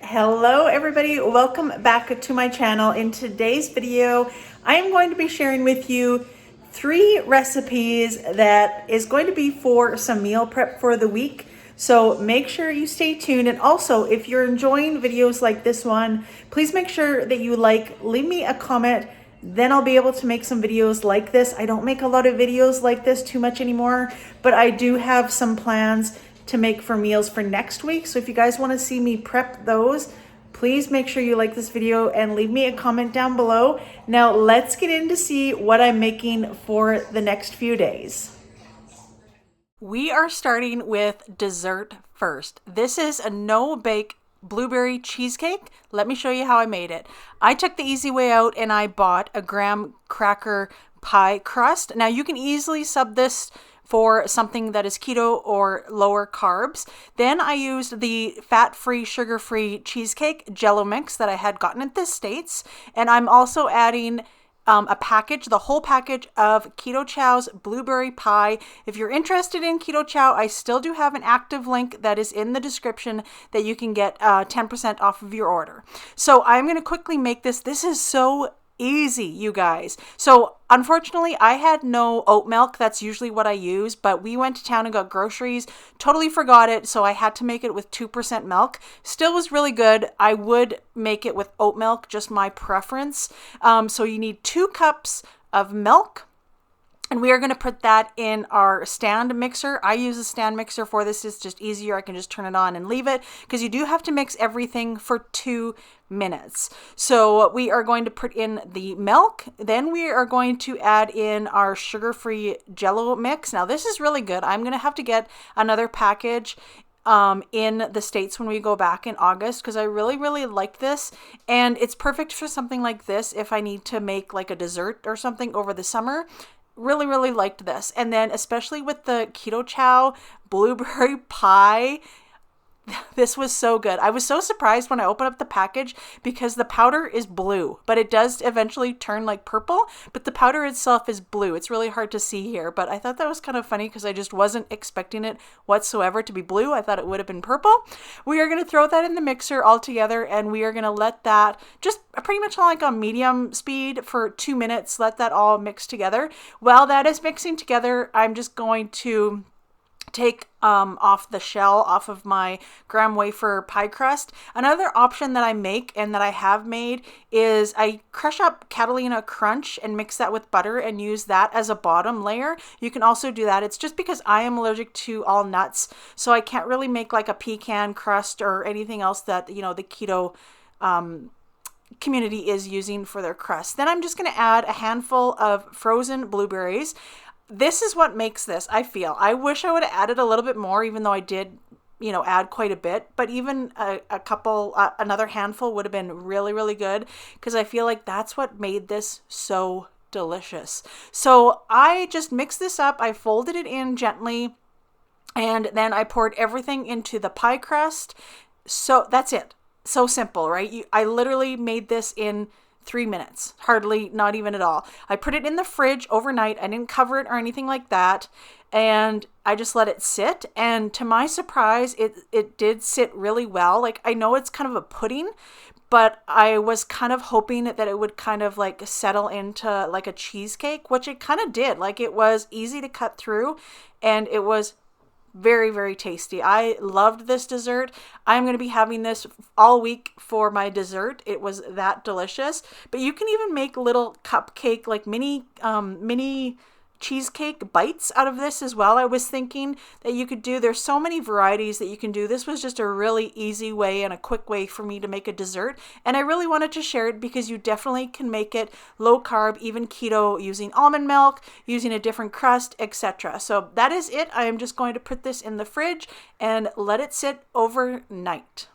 Hello everybody, welcome back to my channel. In today's video, I am going to be sharing with you 3 recipes that is going to be for some meal prep for the week. So make sure you stay tuned. And also, if you're enjoying videos like this one, please make sure that you leave me a comment. Then I'll be able to make some videos like this. I don't make a lot of videos like this too much anymore, but I do have some plans to make for meals for next week. So if you guys want to see me prep those, please make sure you like this video and leave me a comment down below. Now let's get in to see what I'm making for the next few days. We are starting with dessert first. This is a no-bake blueberry cheesecake. Let me show you how I made it. I took the easy way out and I bought a graham cracker pie crust. Now you can easily sub this for something that is keto or lower carbs. Then I used the fat-free, sugar-free cheesecake jello mix that I had gotten at the States. And I'm also adding a package, the whole package of Keto Chow's blueberry pie. If you're interested in Keto Chow, I still do have an active link that is in the description that you can get 10% off of your order. So I'm going to quickly make this. This is so easy, you guys. So unfortunately, I had no oat milk. That's usually what I use, but we went to town and got groceries, totally forgot it, so I had to make it with 2% milk. Still was really good. I would make it with oat milk, just my preference. So you need 2 cups of milk. And we are going to put that in our stand mixer. I use a stand mixer for this. It's just easier. I can just turn it on and leave it because you do have to mix everything for 2 minutes. So we are going to put in the milk. Then we are going to add in our sugar-free jello mix. Now this is really good. I'm going to have to get another package in the States when we go back in August because I really liked this, and it's perfect for something like this if I need to make like a dessert or something over the summer. Really liked this. And then especially with the Keto Chow blueberry pie, this was so good. I was so surprised when I opened up the package because the powder is blue, but it does eventually turn like purple, but the powder itself is blue. It's really hard to see here, but I thought that was kind of funny because I just wasn't expecting it whatsoever to be blue. I thought it would have been purple. We are going to throw that in the mixer all together, and we are going to let that just pretty much like on medium speed for 2 minutes. Let that all mix together. While that is mixing together, I'm just going to take off the shell off of my graham wafer pie crust. Another option that I make and that I have made is I crush up Catalina Crunch and mix that with butter and use that as a bottom layer. You can also do that. It's just because I am allergic to all nuts, so I can't really make like a pecan crust or anything else that, you know, the keto community is using for their crust. Then I'm just going to add a handful of frozen blueberries. This is what makes this, I feel. I wish I would have added a little bit more, even though I did, you know, add quite a bit. But even a couple, another handful would have been really good because I feel like that's what made this so delicious. So I just mixed this up. I folded it in gently, and then I poured everything into the pie crust. So that's it. So simple, right? I literally made this in 3 minutes, hardly, not even at all. I put it in the fridge overnight. I didn't cover it or anything like that. And I just let it sit. And to my surprise, it did sit really well. Like, I know it's kind of a pudding, but I was kind of hoping that it would kind of like settle into like a cheesecake, which it kind of did. Like, it was easy to cut through and it was very tasty. I loved this dessert. I'm going to be having this all week for my dessert. It was that delicious. But you can even make little cupcake, like mini cheesecake bites out of this as well. I was thinking that you could do, there's so many varieties that you can do. This was just a really easy way and a quick way for me to make a dessert. And I really wanted to share it because you definitely can make it low carb, even keto, using almond milk, using a different crust, etc. So that is it. I am just going to put this in the fridge and let it sit overnight.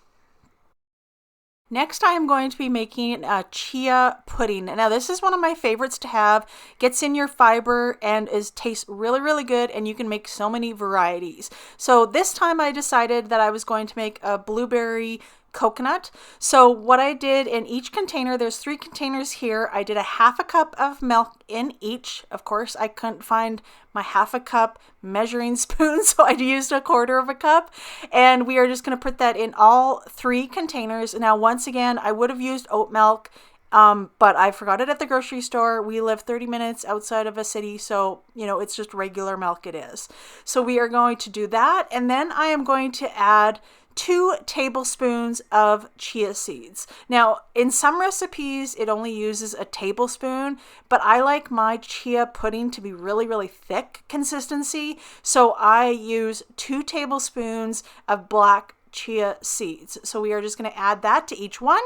Next, I am going to be making a chia pudding. Now, this is one of my favorites to have. Gets in your fiber and tastes really good, and you can make so many varieties. So this time I decided that I was going to make a blueberry coconut. So what I did in each container, there's 3 containers here. I did a half a cup of milk in each. Of course, I couldn't find my half a cup measuring spoon, so I used a quarter of a cup. And we are just going to put that in all 3 containers. Now, once again, I would have used oat milk, but I forgot it at the grocery store. We live 30 minutes outside of a city, so, you know, it's just regular milk it is. So we are going to do that. And then I am going to add 2 tablespoons of chia seeds. Now, in some recipes, it only uses a tablespoon, but I like my chia pudding to be really, really thick consistency. So I use 2 tablespoons of black chia seeds. So we are just going to add that to each one.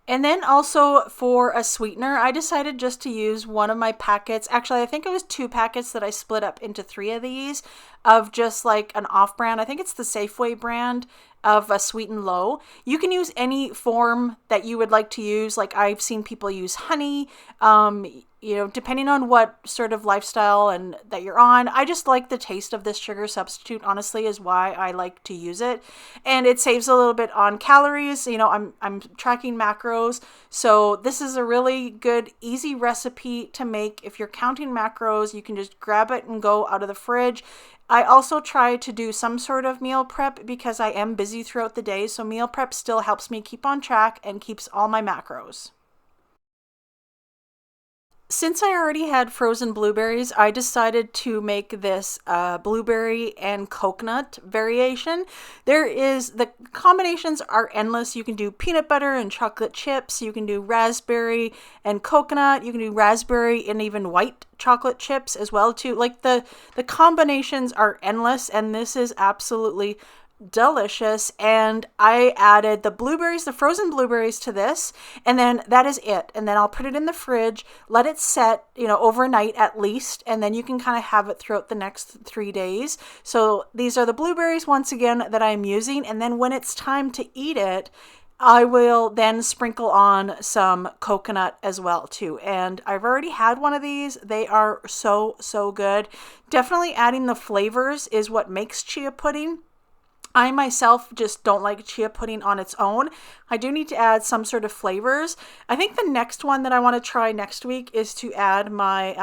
And then also for a sweetener, I decided just to use one of my packets. Actually, I think it was 2 packets that I split up into 3 of these of just like an off-brand. I think it's the Safeway brand of a Sweet and Low. You can use any form that you would like to use. Like I've seen people use honey, you know, depending on what sort of lifestyle and that you're on. I just like the taste of this sugar substitute, honestly, is why I like to use it. And it saves a little bit on calories. You know, I'm tracking macros. So this is a really good, easy recipe to make. If you're counting macros, you can just grab it and go out of the fridge. I also try to do some sort of meal prep because I am busy throughout the day. So meal prep still helps me keep on track and keeps all my macros. Since I already had frozen blueberries, I decided to make this blueberry and coconut variation. The combinations are endless. You can do peanut butter and chocolate chips. You can do raspberry and coconut. You can do raspberry and even white chocolate chips as well too. Like the combinations are endless, and this is absolutely delicious. And I added the blueberries, the frozen blueberries to this, and then that is it. And then I'll put it in the fridge, let it set, you know, overnight at least, and then you can kind of have it throughout the next 3 days. So these are the blueberries once again that I'm using, and then when it's time to eat it, I will then sprinkle on some coconut as well too. And I've already had one of these. They are so, so good. Definitely adding the flavors is what makes chia pudding. I myself just don't like chia pudding on its own. I do need to add some sort of flavors. I think the next one that I want to try next week is to add my,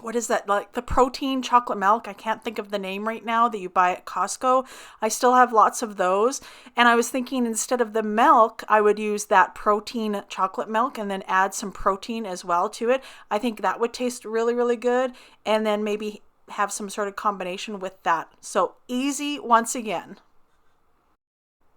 what is that? Like the protein chocolate milk. I can't think of the name right now that you buy at Costco. I still have lots of those. And I was thinking instead of the milk, I would use that protein chocolate milk and then add some protein as well to it. I think that would taste really, really good. And then maybe have some sort of combination with that. So easy once again.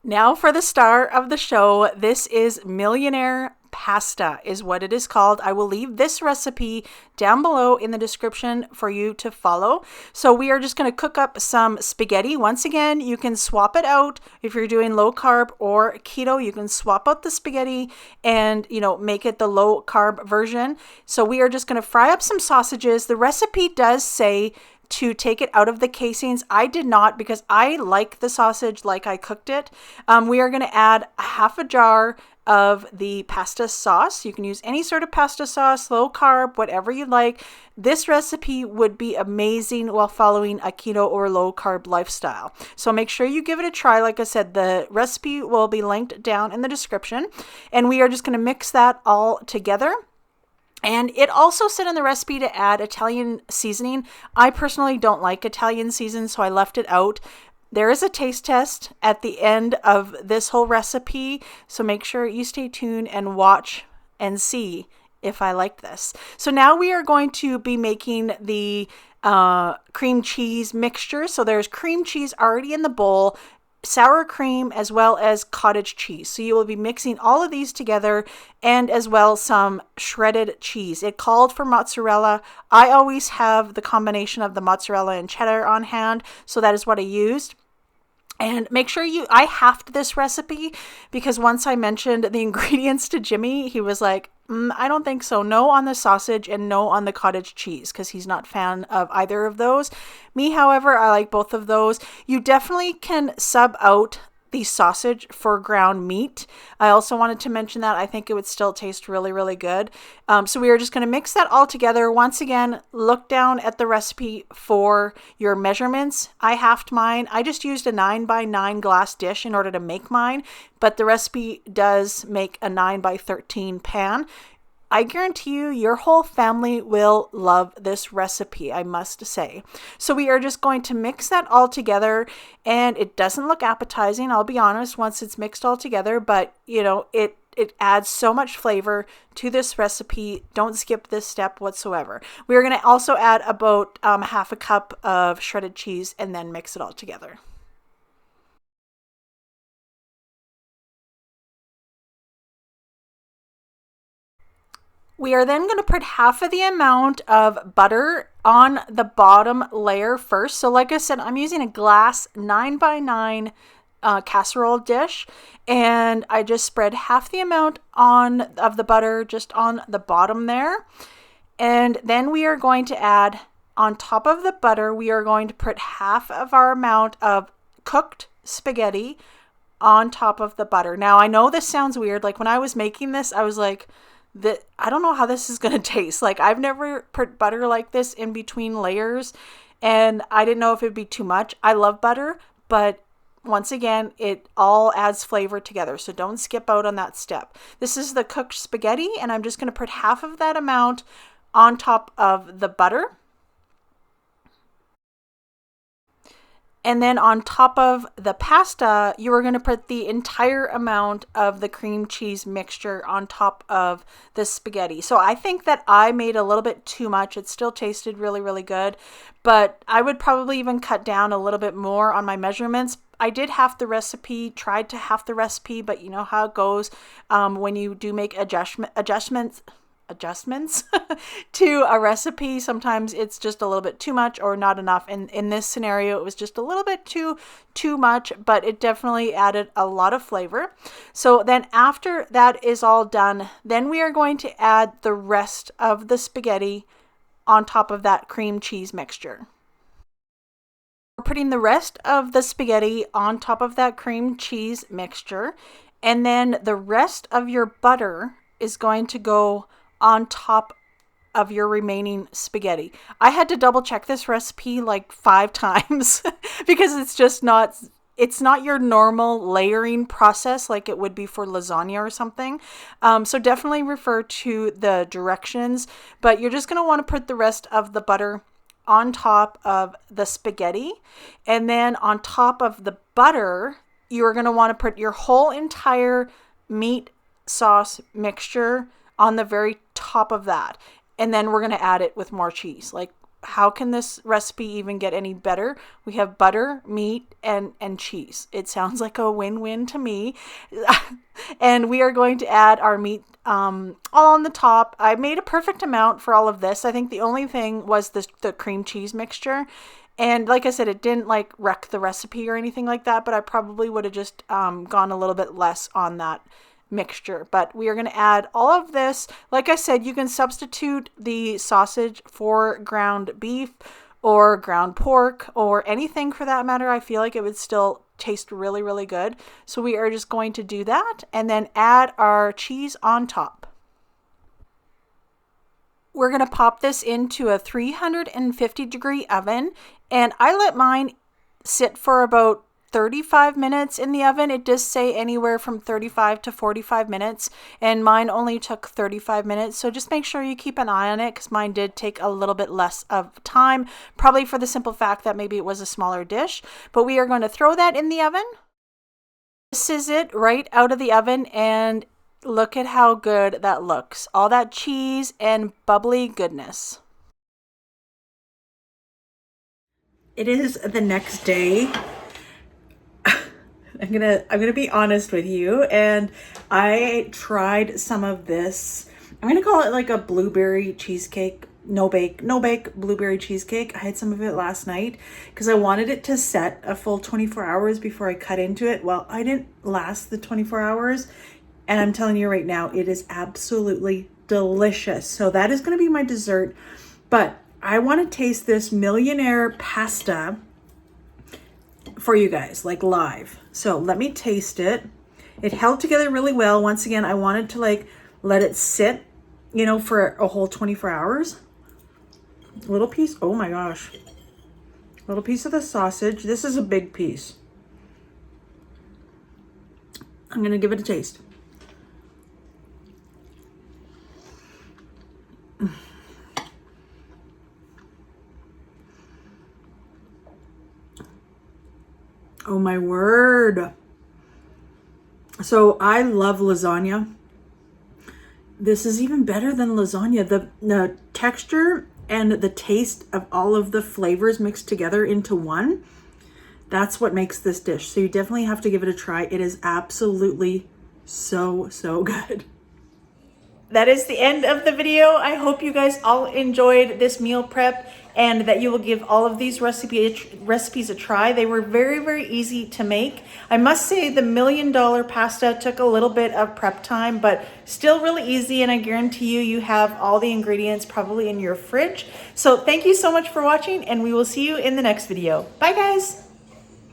Now for the star of the show. This is Millionaire Pasta is what it is called. I will leave this recipe down below in the description for you to follow. So we are just going to cook up some spaghetti. Once again, you can swap it out. If you're doing low carb or keto, you can swap out the spaghetti and, you know, make it the low carb version. So we are just going to fry up some sausages. The recipe does say to take it out of the casings. I did not because I like the sausage like I cooked it. We are going to add a half a jar of the pasta sauce. You can use any sort of pasta sauce, low carb, whatever you like. This recipe would be amazing while following a keto or low carb lifestyle. So make sure you give it a try. Like I said, the recipe will be linked down in the description. And we are just going to mix that all together. And it also said in the recipe to add Italian seasoning. I personally don't like Italian season, so I left it out. There is a taste test at the end of this whole recipe, so make sure you stay tuned and watch and see if I like this. So now we are going to be making the cream cheese mixture. So there's cream cheese already in the bowl, sour cream, as well as cottage cheese. So you will be mixing all of these together, and as well some shredded cheese. It called for mozzarella. I always have the combination of the mozzarella and cheddar on hand, so that is what I used. And make sure I halved this recipe because once I mentioned the ingredients to Jimmy, he was like, I don't think so. No on the sausage and no on the cottage cheese because he's not a fan of either of those. Me, however, I like both of those. You definitely can sub out the sausage for ground meat. I also wanted to mention that I think it would still taste really, really good. So we are just going to mix that all together. Once again, look down at the recipe for your measurements. I halved mine. I just used a 9x9 glass dish in order to make mine, but the recipe does make a 9x13 pan. I guarantee you, your whole family will love this recipe, I must say. So we are just going to mix that all together, and it doesn't look appetizing, I'll be honest, once it's mixed all together, but you know, it adds so much flavor to this recipe. Don't skip this step whatsoever. We are going to also add about half a cup of shredded cheese and then mix it all together. We are then going to put half of the amount of butter on the bottom layer first. So like I said, I'm using a glass 9x9 casserole dish, and I just spread half the amount of the butter just on the bottom there. And then we are going to add, on top of the butter, we are going to put half of our amount of cooked spaghetti on top of the butter. Now, I know this sounds weird. Like when I was making this, I was like, I don't know how this is going to taste. Like I've never put butter like this in between layers, and I didn't know if it'd be too much. I love butter, but once again, it all adds flavor together. So don't skip out on that step. This is the cooked spaghetti, and I'm just going to put half of that amount on top of the butter. And then on top of the pasta, you are going to put the entire amount of the cream cheese mixture on top of the spaghetti. So I think that I made a little bit too much. It still tasted really, really good, but I would probably even cut down a little bit more on my measurements. I did half the recipe, tried to half the recipe, but you know how it goes when you do make adjustments to a recipe. Sometimes it's just a little bit too much or not enough. And in this scenario, it was just a little bit too much, but it definitely added a lot of flavor. So then after that is all done, then we are going to add the rest of the spaghetti on top of that cream cheese mixture. We're putting the rest of the spaghetti on top of that cream cheese mixture, and then the rest of your butter is going to go on top of your remaining spaghetti. I had to double check this recipe like 5 times because it's not your normal layering process like it would be for lasagna or something. So definitely refer to the directions, but you're just going to want to put the rest of the butter on top of the spaghetti, and then on top of the butter, you're going to want to put your whole entire meat sauce mixture on the very top of that. And then we're going to add it with more cheese. Like, how can this recipe even get any better? We have butter, meat, and cheese. It sounds like a win-win to me. And we are going to add our meat all on the top. I made a perfect amount for all of this. I think the only thing was the cream cheese mixture. And like I said, it didn't like wreck the recipe or anything like that, but I probably would have just gone a little bit less on that mixture. But we are going to add all of this. Like I said, you can substitute the sausage for ground beef or ground pork or anything for that matter. I feel like it would still taste really, really good. So we are just going to do that and then add our cheese on top. We're going to pop this into a 350-degree oven, and I let mine sit for about 35 minutes in the oven. It does say anywhere from 35 to 45 minutes, and mine only took 35 minutes. So just make sure you keep an eye on it, because mine did take a little bit less of time, probably for the simple fact that maybe it was a smaller dish. But we are going to throw that in the oven. This is it right out of the oven, and look at how good that looks. All that cheese and bubbly goodness. It is the next day. I'm gonna be honest with you, and I tried some of this. I'm gonna call it like a blueberry cheesecake, no bake blueberry cheesecake. I had some of it last night because I wanted it to set a full 24 hours before I cut into it. Well, I didn't last the 24 hours, and I'm telling you right now, it is absolutely delicious. So that is gonna be my dessert, but I want to taste this Millionaire Pasta for you guys, like live. So let me taste it. It held together really well. Once again, I wanted to like let it sit, you know, for a whole 24 hours. A little piece, oh my gosh. A little piece of the sausage. This is a big piece. I'm gonna give it a taste. Oh my word. So I love lasagna. This is even better than lasagna. The texture and the taste of all of the flavors mixed together into one, that's what makes this dish. So you definitely have to give it a try. It is absolutely so good. That is the end of the video. I hope you guys all enjoyed this meal prep and that you will give all of these recipes a try. They were very easy to make. I must say the $1 million pasta took a little bit of prep time, but still really easy, and I guarantee you have all the ingredients probably in your fridge. So thank you so much for watching, and we will see you in the next video. Bye guys.